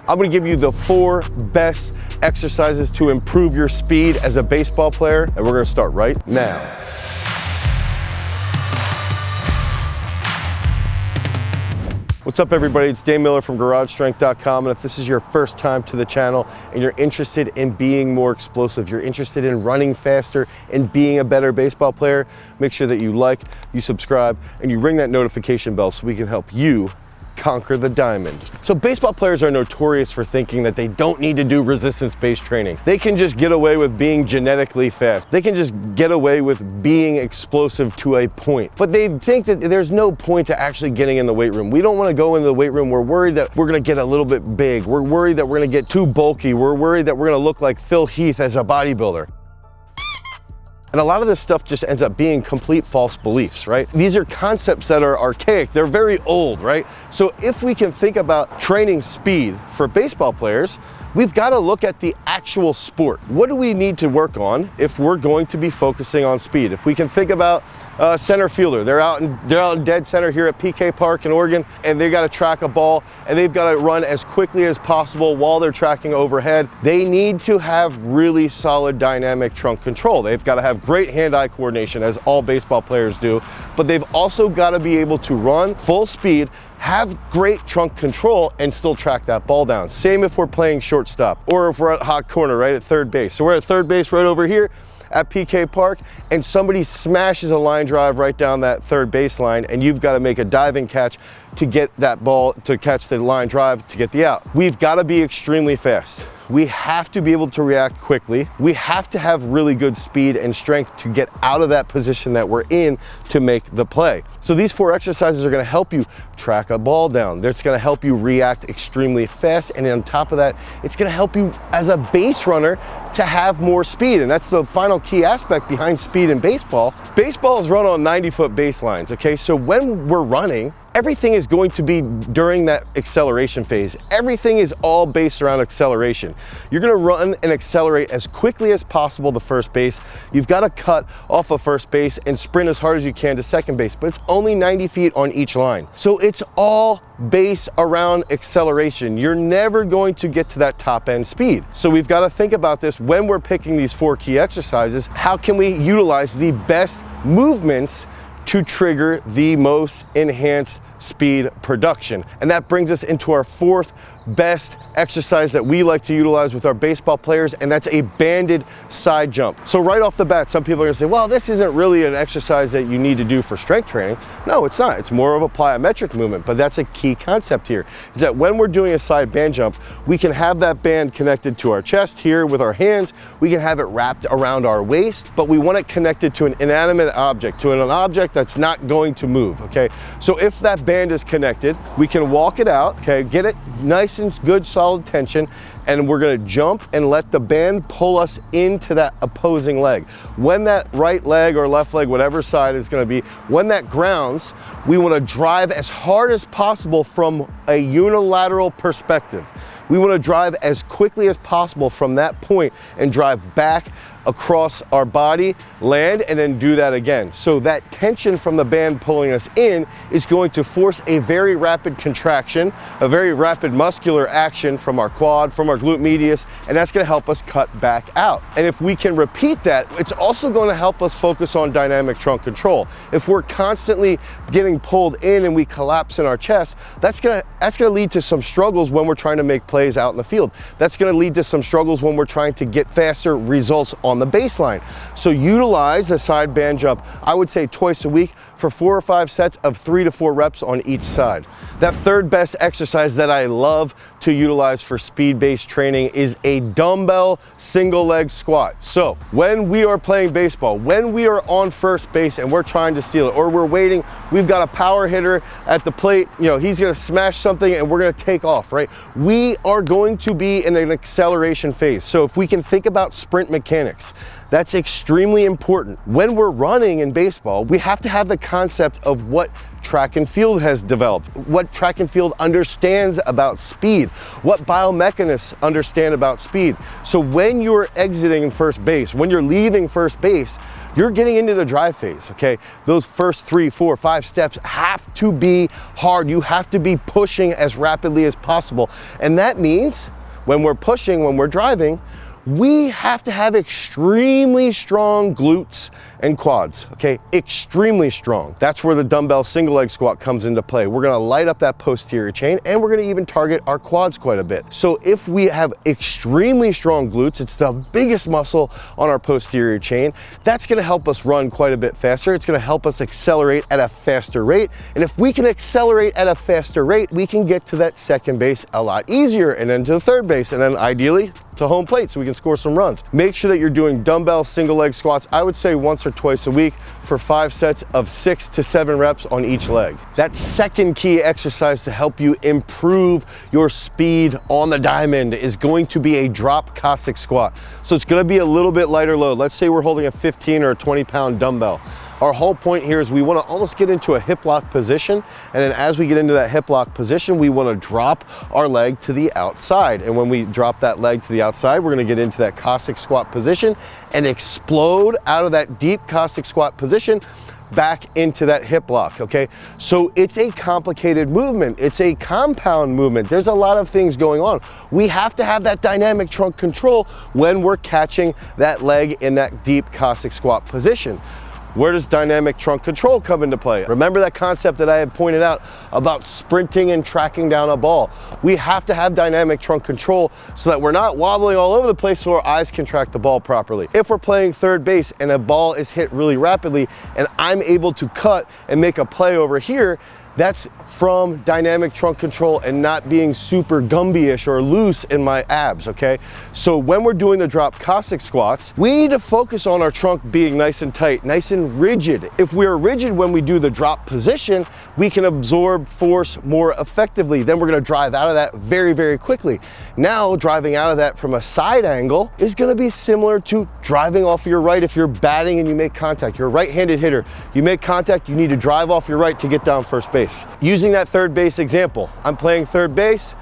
I'm gonna give you the 4 best exercises to improve your speed as a baseball player, and we're gonna start right now. What's up everybody, it's Dane Miller from GarageStrength.com, and if this is your first time to the channel and you're interested in being more explosive, you're interested in running faster and being a better baseball player, make sure that you like, you subscribe, and you ring that notification bell so we can help you conquer the diamond. So baseball players are notorious for thinking that they don't need to do resistance-based training. They can just get away with being genetically fast. They can just get away with being explosive to a point. But they think that there's no point to actually getting in the weight room. We don't want to go into the weight room. We're worried that we're going to get a little bit big. We're worried that we're going to get too bulky. We're worried that we're going to look like Phil Heath as a bodybuilder. And a lot of this stuff just ends up being complete false beliefs, right? These are concepts that are archaic. They're very old, right? So if we can think about training speed for baseball players, we've got to look at the actual sport. What do we need to work on if we're going to be focusing on speed? If we can think about a center fielder, they're out in dead center here at PK Park in Oregon, and they've got to track a ball, and they've got to run as quickly as possible while they're tracking overhead. They need to have really solid dynamic trunk control. They've got to have great hand-eye coordination, as all baseball players do, but they've also got to be able to run full speed, have great trunk control, and still track that ball down. Same if we're playing shortstop or if we're at hot corner, right at third base. So we're at third base right over here at PK Park, and somebody smashes a line drive right down that third baseline, and you've got to make a diving catch to get that ball, to catch the line drive, to get the out. We've got to be extremely fast. We have to be able to react quickly. We have to have really good speed and strength to get out of that position that we're in to make the play. So these 4 exercises are going to help you track a ball down. It's going to help you react extremely fast, and on top of that, it's going to help you as a base runner to have more speed, and that's the final key aspect behind speed in baseball. Baseball is run on 90-foot baselines, okay? So when we're running, everything is going to be during that acceleration phase. Everything is all based around acceleration. You're going to run and accelerate as quickly as possible to first base. You've got to cut off of first base and sprint as hard as you can to second base, but it's only 90 feet on each line. So it's all based around acceleration. You're never going to get to that top end speed. So we've got to think about this when we're picking these 4 key exercises. How can we utilize the best movements to trigger the most enhanced speed production? And that brings us into our 4th best exercise that we like to utilize with our baseball players, and that's a banded side jump. So right off the bat, some people are gonna say, well, this isn't really an exercise that you need to do for strength training. No, it's not. It's more of a plyometric movement, but that's a key concept here, is that when we're doing a side band jump, we can have that band connected to our chest here with our hands. We can have it wrapped around our waist, but we want it connected to an inanimate object, to an object that's not going to move, okay? So if that band is connected, we can walk it out, okay, get it nice and good solid tension, and we're going to jump and let the band pull us into that opposing leg. When that right leg or left leg, whatever side is going to be, when that grounds, we want to drive as hard as possible from a unilateral perspective. We want to drive as quickly as possible from that point and drive back across our body, land, and then do that again. So that tension from the band pulling us in is going to force a very rapid contraction, a very rapid muscular action from our quad, from our glute medius, and that's going to help us cut back out. And if we can repeat that, it's also going to help us focus on dynamic trunk control. If we're constantly getting pulled in and we collapse in our chest, that's going to lead to some struggles when we're trying to make plays out in the field. That's going to lead to some struggles when we're trying to get faster results on the baseline. So utilize a side band jump, I would say twice a week, for 4 or 5 sets of 3 to 4 reps on each side. That 3rd best exercise that I love to utilize for speed-based training is a dumbbell single leg squat. So when we are playing baseball, when we are on first base and we're trying to steal it, or we're waiting, we've got a power hitter at the plate, you know, he's gonna smash something and we're gonna take off, right? We are going to be in an acceleration phase. So if we can think about sprint mechanics, that's extremely important. When we're running in baseball, we have to have the concept of what track and field has developed, what track and field understands about speed. speed? What biomechanists understand about speed? So when you're exiting first base, when you're leaving first base, you're getting into the drive phase, okay? Those first 3, 4, 5 steps have to be hard. You have to be pushing as rapidly as possible. And that means when we're pushing, when we're driving, we have to have extremely strong glutes and quads, okay? Extremely strong. That's where the dumbbell single leg squat comes into play. We're gonna light up that posterior chain, and we're gonna even target our quads quite a bit. So if we have extremely strong glutes, it's the biggest muscle on our posterior chain, that's gonna help us run quite a bit faster. It's gonna help us accelerate at a faster rate. And if we can accelerate at a faster rate, we can get to that second base a lot easier, and then to the third base, and then ideally to home plate so we can score some runs. Make sure that you're doing dumbbell single leg squats, I would say once or twice a week for 5 sets of 6 to 7 reps on each leg. That second key exercise to help you improve your speed on the diamond is going to be a drop Caustic squat. So it's gonna be a little bit lighter load. Let's say we're holding a 15 or a 20-pound dumbbell. Our whole point here is we want to almost get into a hip lock position, and then as we get into that hip lock position, we want to drop our leg to the outside. And when we drop that leg to the outside, we're going to get into that Caustic squat position and explode out of that deep Caustic squat position back into that hip lock, okay? So it's a complicated movement. It's a compound movement. There's a lot of things going on. We have to have that dynamic trunk control when we're catching that leg in that deep Caustic squat position. Where does dynamic trunk control come into play? Remember that concept that I had pointed out about sprinting and tracking down a ball. We have to have dynamic trunk control so that we're not wobbling all over the place so our eyes can track the ball properly. If we're playing third base and a ball is hit really rapidly and I'm able to cut and make a play over here, that's from dynamic trunk control and not being super Gumby-ish or loose in my abs, okay? So when we're doing the drop Caustic squats, we need to focus on our trunk being nice and tight, nice and rigid. If we're rigid when we do the drop position, we can absorb force more effectively. Then we're gonna drive out of that very, very quickly. Now, driving out of that from a side angle is gonna be similar to driving off your right if you're batting and you make contact. You're a right-handed hitter. You make contact, you need to drive off your right to get down first base. Using that third base example, I'm playing third base,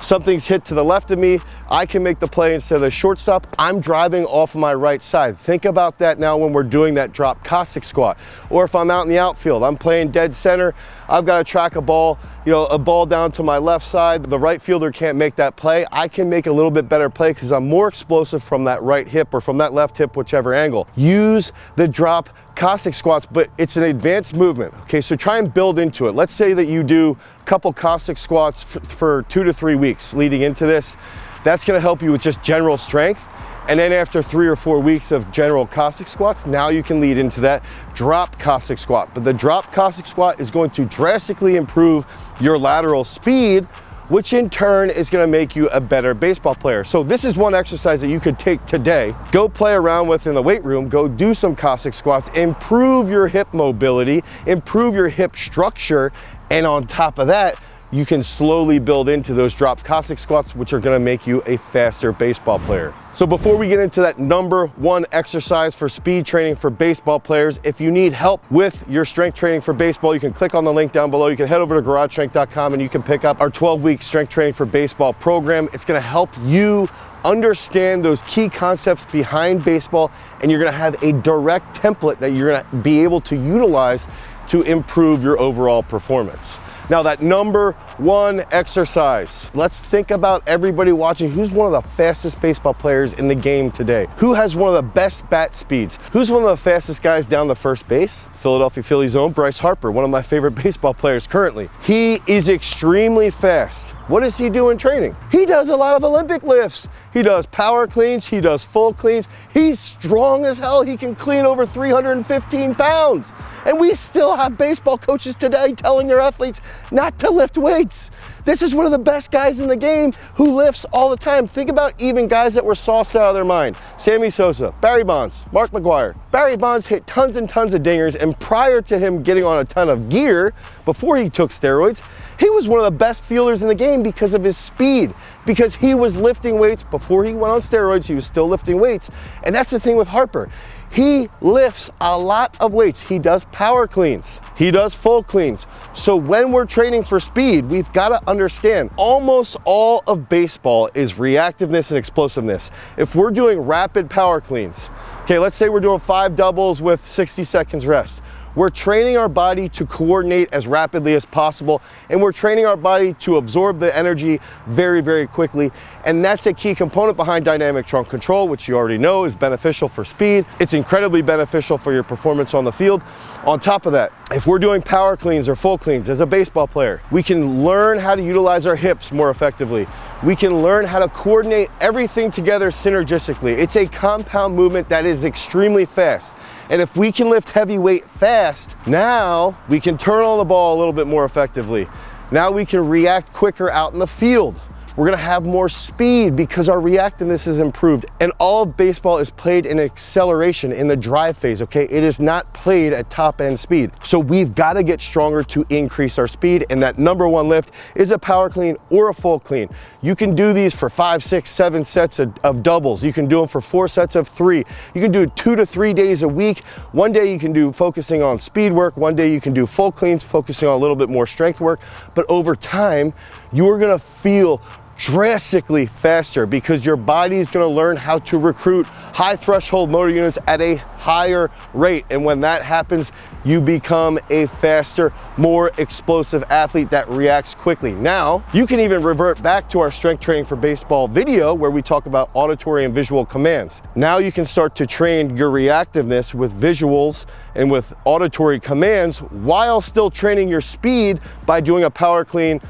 something's hit to the left of me, I can make the play instead of the shortstop, I'm driving off of my right side. Think about that now when we're doing that drop Caustic squat. Or if I'm out in the outfield, I'm playing dead center, I've got to track a ball, a ball down to my left side, the right fielder can't make that play, I can make a little bit better play because I'm more explosive from that right hip or from that left hip, whichever angle. Use the drop Caustic squats, but it's an advanced movement, okay? So try and build into it. Let's say that you do a couple Caustic squats for 2 to 3 weeks leading into this. That's gonna help you with just general strength. And then after 3 or 4 weeks of general Caustic squats, now you can lead into that drop Caustic squat. But the drop Caustic squat is going to drastically improve your lateral speed, which in turn is gonna make you a better baseball player. So this is one exercise that you could take today, go play around with in the weight room, go do some Caustic squats, improve your hip mobility, improve your hip structure, and on top of that, you can slowly build into those drop Caustic squats, which are gonna make you a faster baseball player. So before we get into that #1 exercise for speed training for baseball players, if you need help with your strength training for baseball, you can click on the link down below. You can head over to garagestrength.com and you can pick up our 12-week strength training for baseball program. It's gonna help you understand those key concepts behind baseball, and you're gonna have a direct template that you're gonna be able to utilize to improve your overall performance. Now that #1 exercise, let's think about everybody watching. Who's one of the fastest baseball players in the game today? Who has one of the best bat speeds? Who's one of the fastest guys down the first base? Philadelphia Phillies' own Bryce Harper, one of my favorite baseball players currently. He is extremely fast. What does he do in training? He does a lot of Olympic lifts. He does power cleans, he does full cleans. He's strong as hell. He can clean over 315 pounds. And we still have baseball coaches today telling their athletes not to lift weights. This is one of the best guys in the game who lifts all the time. Think about even guys that were sauced out of their mind. Sammy Sosa, Barry Bonds, Mark McGwire. Barry Bonds hit tons and tons of dingers, and prior to him getting on a ton of gear, before he took steroids, He was one of the best fielders in the game because of his speed, because he was lifting weights. Before he went on steroids, he was still lifting weights. And that's the thing with Harper. He lifts a lot of weights. He does power cleans. He does full cleans. So when we're training for speed, we've got to understand almost all of baseball is reactiveness and explosiveness. If we're doing rapid power cleans, okay, let's say we're doing 5 doubles with 60 seconds rest. We're training our body to coordinate as rapidly as possible, and we're training our body to absorb the energy very, very quickly. And that's a key component behind dynamic trunk control, which you already know is beneficial for speed. It's incredibly beneficial for your performance on the field. On top of that, if we're doing power cleans or full cleans as a baseball player, we can learn how to utilize our hips more effectively. We can learn how to coordinate everything together synergistically. It's a compound movement that is extremely fast. And if we can lift heavy weight fast, now we can turn on the ball a little bit more effectively. Now we can react quicker out in the field. We're gonna have more speed because our reactiveness is improved. And all of baseball is played in acceleration in the drive phase, okay? It is not played at top end speed. So we've gotta get stronger to increase our speed, and that #1 lift is a power clean or a full clean. You can do these for 5, 6, 7 sets of doubles. You can do them for 4 sets of 3. You can do it 2 to 3 days a week. One day you can do focusing on speed work. One day you can do full cleans, focusing on a little bit more strength work. But over time, you're gonna feel drastically faster because your body is going to learn how to recruit high threshold motor units at a higher rate. And when that happens, you become a faster, more explosive athlete that reacts quickly. Now, you can even revert back to our strength training for baseball video where we talk about auditory and visual commands. Now you can start to train your reactiveness with visuals and with auditory commands while still training your speed by doing a power clean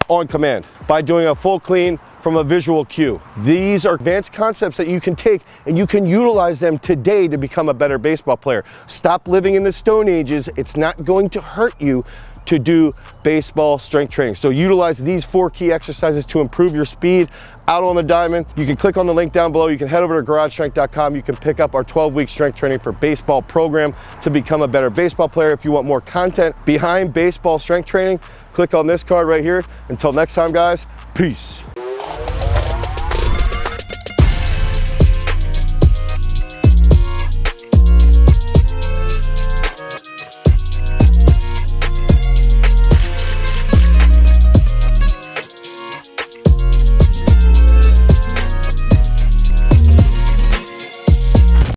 on command, by doing a full clean from a visual cue. These are advanced concepts that you can take and you can utilize them today to become a better baseball player. Stop living in the Stone Ages. It's not going to hurt you to do baseball strength training. So utilize these 4 key exercises to improve your speed out on the diamond. You can click on the link down below. You can head over to garagestrength.com. You can pick up our 12-week strength training for baseball program to become a better baseball player. If you want more content behind baseball strength training, click on this card right here. Until next time, guys, peace.